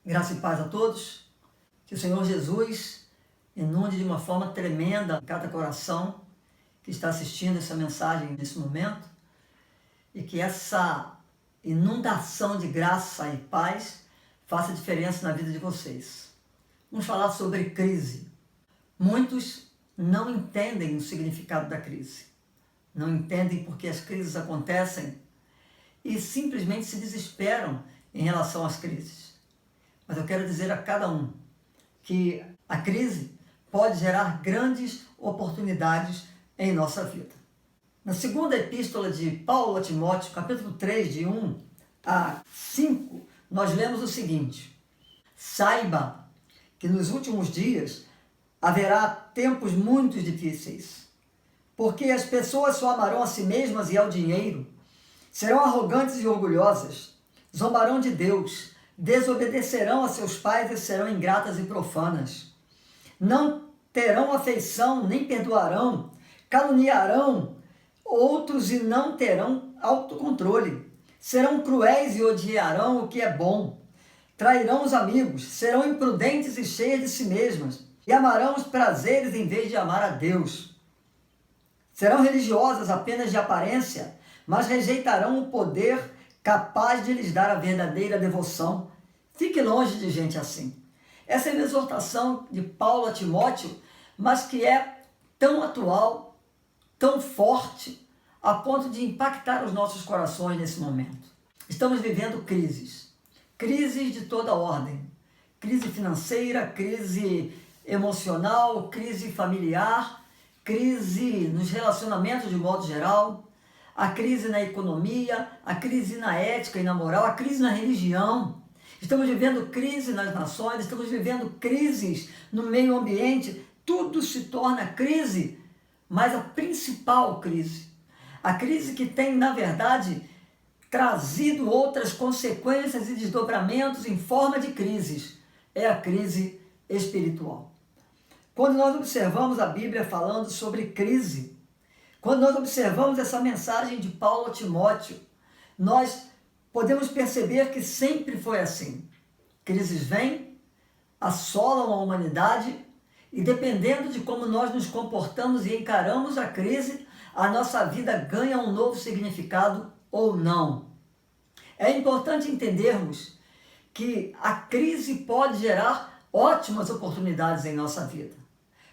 Graça e paz a todos. Que o Senhor Jesus inunde de uma forma tremenda cada coração que está assistindo essa mensagem nesse momento e que essa inundação de graça e paz faça diferença na vida de vocês. Vamos falar sobre crise. Muitos não entendem o significado da crise, não entendem por que as crises acontecem e simplesmente se desesperam em relação às crises. Mas eu quero dizer a cada um que a crise pode gerar grandes oportunidades em nossa vida. Na segunda epístola de Paulo a Timóteo, capítulo 3, de 1 a 5, nós lemos o seguinte: saiba que nos últimos dias haverá tempos muito difíceis, porque as pessoas só amarão a si mesmas e ao dinheiro, serão arrogantes e orgulhosas, zombarão de Deus, desobedecerão a seus pais e serão ingratas e profanas. Não terão afeição, nem perdoarão, caluniarão outros e não terão autocontrole. Serão cruéis e odiarão o que é bom. Trairão os amigos, serão imprudentes e cheias de si mesmas, e amarão os prazeres em vez de amar a Deus. Serão religiosas apenas de aparência, mas rejeitarão o poder capaz de lhes dar a verdadeira devoção. Fique longe de gente assim. Essa é a exortação de Paulo a Timóteo, mas que é tão atual, tão forte, a ponto de impactar os nossos corações nesse momento. Estamos vivendo crises de toda ordem. Crise financeira, crise emocional, crise familiar, crise nos relacionamentos de modo geral, a crise na economia, a crise na ética e na moral, a crise na religião. Estamos vivendo crise nas nações, estamos vivendo crises no meio ambiente, tudo se torna crise, mas a principal crise, a crise que tem, na verdade, trazido outras consequências e desdobramentos em forma de crises, é a crise espiritual. Quando nós observamos a Bíblia falando sobre crise, quando nós observamos essa mensagem de Paulo a Timóteo, nós podemos perceber que sempre foi assim. Crises vêm, assolam a humanidade e dependendo de como nós nos comportamos e encaramos a crise, a nossa vida ganha um novo significado ou não. É importante entendermos que a crise pode gerar ótimas oportunidades em nossa vida.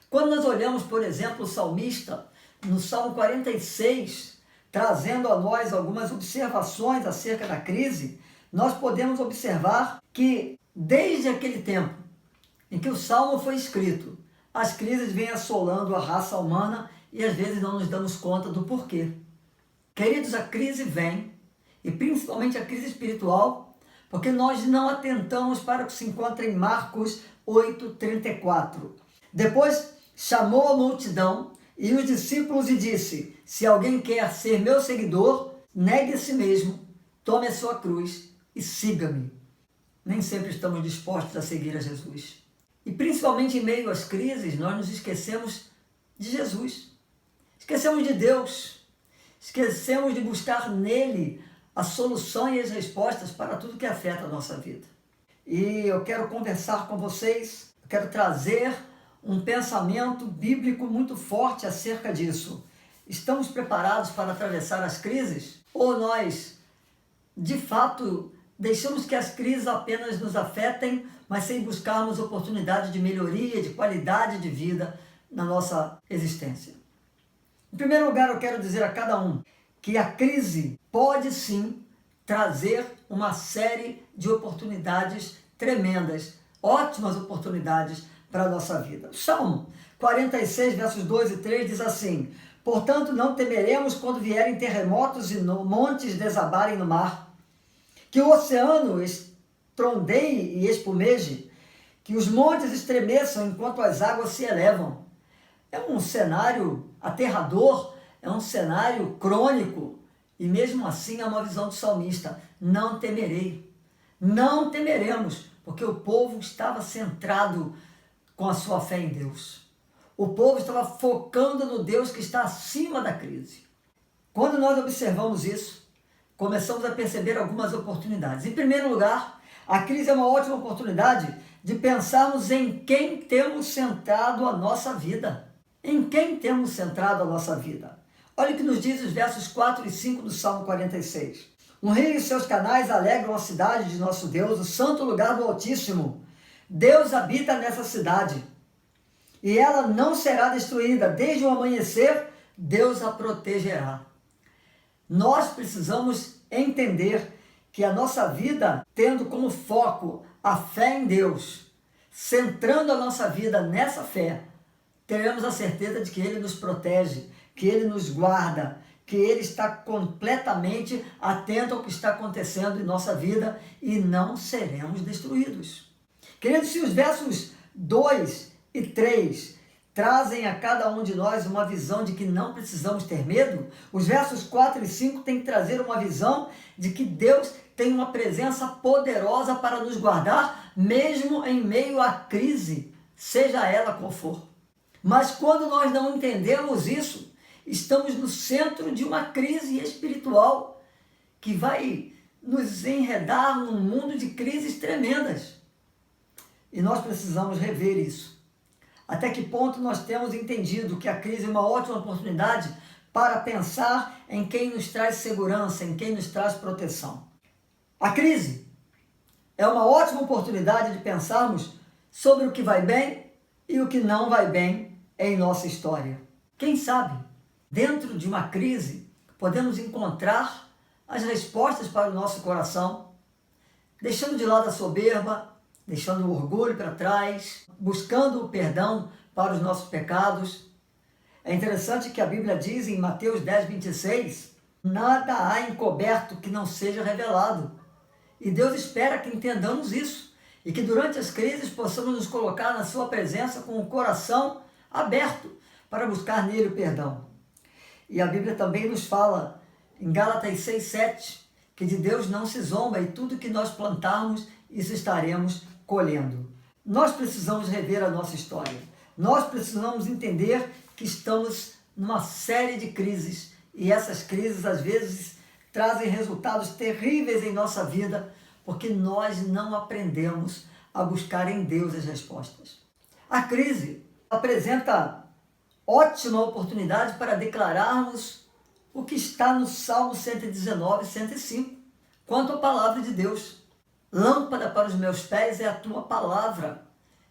Quando nós olhamos, por exemplo, o salmista, no Salmo 46, trazendo a nós algumas observações acerca da crise, nós podemos observar que desde aquele tempo em que o Salmo foi escrito, as crises vêm assolando a raça humana e às vezes não nos damos conta do porquê. Queridos, a crise vem, e principalmente a crise espiritual, porque nós não atentamos para o que se encontra em Marcos 8:34. Depois chamou a multidão e os discípulos e disse: se alguém quer ser meu seguidor, negue a si mesmo, tome a sua cruz e siga-me. Nem sempre estamos dispostos a seguir a Jesus. E principalmente em meio às crises, nós nos esquecemos de Jesus. Esquecemos de Deus. Esquecemos de buscar nele a solução e as respostas para tudo que afeta a nossa vida. E eu quero conversar com vocês, eu quero trazer um pensamento bíblico muito forte acerca disso. Estamos preparados para atravessar as crises? Ou nós, de fato, deixamos que as crises apenas nos afetem, mas sem buscarmos oportunidade de melhoria, de qualidade de vida na nossa existência? Em primeiro lugar, eu quero dizer a cada um que a crise pode sim trazer uma série de oportunidades tremendas, ótimas oportunidades para a nossa vida. O Salmo 46, versos 2 e 3 diz assim: portanto, não temeremos quando vierem terremotos e montes desabarem no mar, que o oceano estrondeie e espumeje, que os montes estremeçam enquanto as águas se elevam. É um cenário aterrador, é um cenário crônico, e mesmo assim é uma visão do salmista: não temerei, não temeremos, porque o povo estava centrado com a sua fé em Deus. O povo estava focando no Deus que está acima da crise. Quando nós observamos isso, começamos a perceber algumas oportunidades. Em primeiro lugar, A crise é uma ótima oportunidade de pensarmos em quem temos centrado a nossa vida. Em quem temos centrado a nossa vida. Olha o que nos diz os versos 4 e 5 do Salmo 46. Um rio e seus canais alegram a cidade de nosso Deus, o santo lugar do Altíssimo. Deus habita nessa cidade e ela não será destruída. Desde o amanhecer, Deus a protegerá. Nós precisamos entender que a nossa vida, tendo como foco a fé em Deus, centrando a nossa vida nessa fé, teremos a certeza de que Ele nos protege, que Ele nos guarda, que Ele está completamente atento ao que está acontecendo em nossa vida e não seremos destruídos. Queridos, se os versos 2 e 3 trazem a cada um de nós uma visão de que não precisamos ter medo, os versos 4 e 5 têm que trazer uma visão de que Deus tem uma presença poderosa para nos guardar, mesmo em meio à crise, seja ela qual for. Mas quando nós não entendemos isso, estamos no centro de uma crise espiritual que vai nos enredar num mundo de crises tremendas. E nós precisamos rever isso. Até que ponto nós temos entendido que a crise é uma ótima oportunidade para pensar em quem nos traz segurança, em quem nos traz proteção. A crise é uma ótima oportunidade de pensarmos sobre o que vai bem e o que não vai bem em nossa história. Quem sabe, dentro de uma crise, podemos encontrar as respostas para o nosso coração, deixando de lado a soberba, deixando o orgulho para trás, buscando o perdão para os nossos pecados. É interessante que a Bíblia diz em Mateus 10, 26, nada há encoberto que não seja revelado. E Deus espera que entendamos isso e que durante as crises possamos nos colocar na sua presença com o coração aberto para buscar nele o perdão. E a Bíblia também nos fala em Gálatas 6, 7, que de Deus não se zomba e tudo que nós plantarmos, isso estaremos colhendo. Nós precisamos rever a nossa história. Nós precisamos entender que estamos numa série de crises e essas crises às vezes trazem resultados terríveis em nossa vida porque nós não aprendemos a buscar em Deus as respostas. A crise apresenta ótima oportunidade para declararmos o que está no Salmo 119, 105, quanto à palavra de Deus. Lâmpada para os meus pés é a tua palavra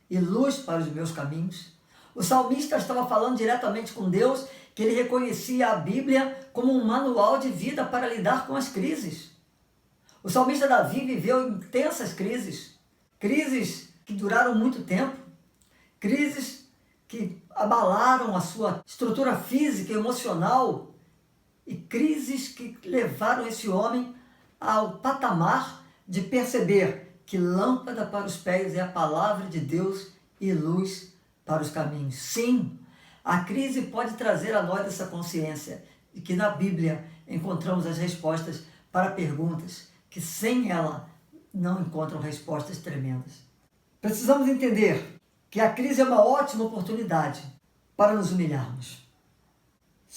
e luz para os meus caminhos. O salmista estava falando diretamente com Deus, que ele reconhecia a Bíblia como um manual de vida para lidar com as crises. O salmista Davi viveu intensas crises, crises que duraram muito tempo, crises que abalaram a sua estrutura física e emocional e crises que levaram esse homem ao patamar de perceber que lâmpada para os pés é a palavra de Deus e luz para os caminhos. Sim, a crise pode trazer a nós essa consciência de que na Bíblia encontramos as respostas para perguntas que sem ela não encontram respostas tremendas. Precisamos entender que a crise é uma ótima oportunidade para nos humilharmos.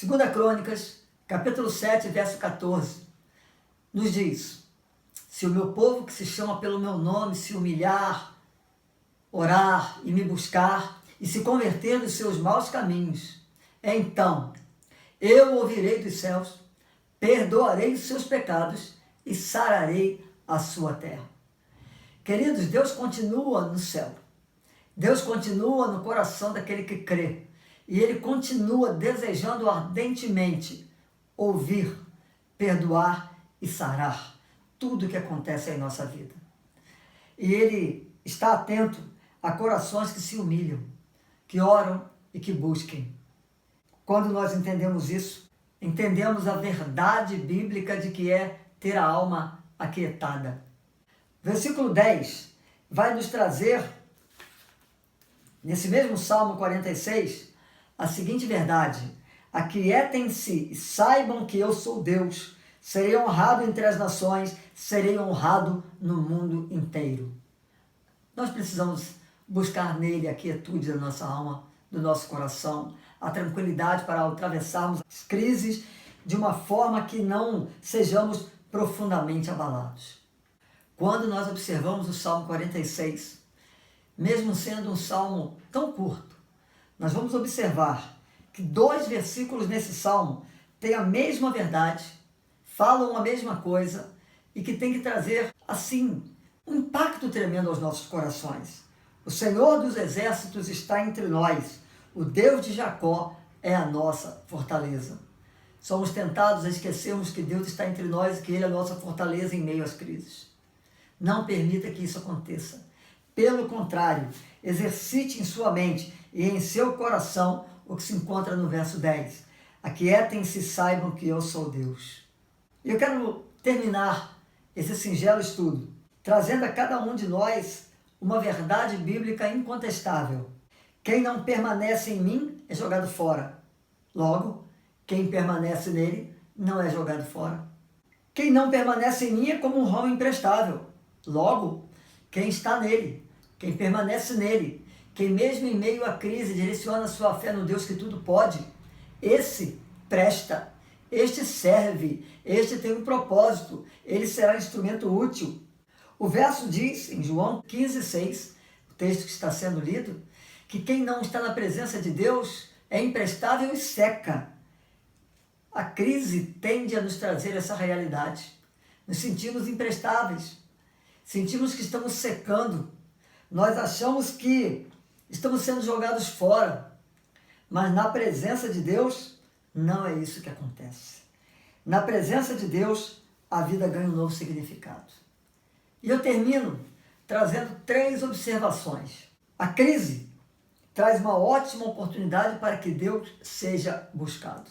2 Crônicas, capítulo 7, verso 14, nos diz: se o meu povo que se chama pelo meu nome se humilhar, orar e me buscar e se converter dos seus maus caminhos, então eu ouvirei dos céus, perdoarei os seus pecados e sararei a sua terra. Queridos, Deus continua no céu. Deus continua no coração daquele que crê. E Ele continua desejando ardentemente ouvir, perdoar e sarar tudo o que acontece em nossa vida. E Ele está atento a corações que se humilham, que oram e que busquem. Quando nós entendemos isso, entendemos a verdade bíblica de que é ter a alma aquietada. Versículo 10 vai nos trazer, nesse mesmo Salmo 46, a seguinte verdade: aquietem-se e saibam que eu sou Deus, serei honrado entre as nações, serei honrado no mundo inteiro. Nós precisamos buscar nele a quietude da nossa alma, do nosso coração, a tranquilidade para atravessarmos as crises de uma forma que não sejamos profundamente abalados. Quando nós observamos o Salmo 46, mesmo sendo um salmo tão curto, nós vamos observar que 2 versículos nesse salmo têm a mesma verdade, falam a mesma coisa e que tem que trazer, assim, um impacto tremendo aos nossos corações. O Senhor dos exércitos está entre nós, o Deus de Jacó é a nossa fortaleza. Somos tentados a esquecermos que Deus está entre nós e que Ele é a nossa fortaleza em meio às crises. Não permita que isso aconteça. Pelo contrário, exercite em sua mente e em seu coração o que se encontra no verso 10. Aquietem-se e saibam que eu sou Deus. Eu quero terminar esse singelo estudo trazendo a cada um de nós uma verdade bíblica incontestável. Quem não permanece em mim é jogado fora. Logo, quem permanece nele não é jogado fora. Quem não permanece em mim é como um ramo imprestável. Logo, quem está nele, quem permanece nele, quem mesmo em meio à crise direciona sua fé no Deus que tudo pode, esse presta, este serve, este tem um propósito, ele será instrumento útil. O verso diz, em João 15,6, o texto que está sendo lido, que quem não está na presença de Deus é imprestável e seca. A crise tende a nos trazer essa realidade. Nos sentimos imprestáveis, sentimos que estamos secando, nós achamos que estamos sendo jogados fora, mas na presença de Deus não é isso que acontece. Na presença de Deus, a vida ganha um novo significado. E eu termino trazendo 3 observações. A crise traz uma ótima oportunidade para que Deus seja buscado.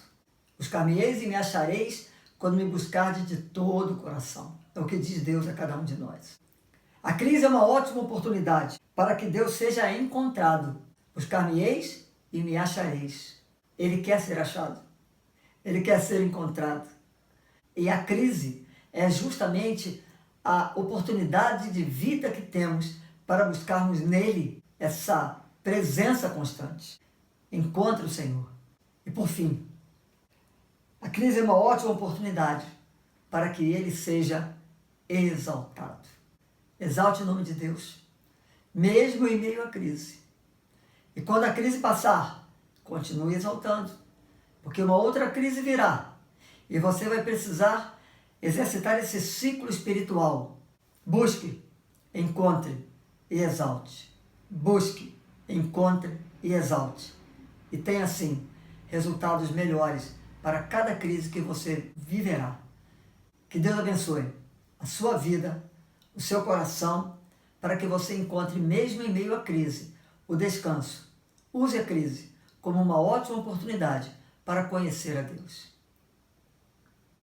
Buscar-me-eis e me achareis quando me buscardes de todo o coração. É o que diz Deus a cada um de nós. A crise é uma ótima oportunidade para que Deus seja encontrado. Buscar-me-eis e me achareis. Ele quer ser achado. Ele quer ser encontrado. E a crise é justamente a oportunidade de vida que temos para buscarmos nele essa presença constante. Encontre o Senhor. E por fim, a crise é uma ótima oportunidade para que ele seja exaltado. Exalte o nome de Deus, mesmo em meio à crise. E quando a crise passar, continue exaltando, porque uma outra crise virá e você vai precisar exercitar esse ciclo espiritual. Busque, encontre e exalte. Busque, encontre e exalte. E tenha, assim, resultados melhores para cada crise que você viverá. Que Deus abençoe a sua vida, o seu coração, para que você encontre, mesmo em meio à crise, o descanso. Use a crise como uma ótima oportunidade para conhecer a Deus.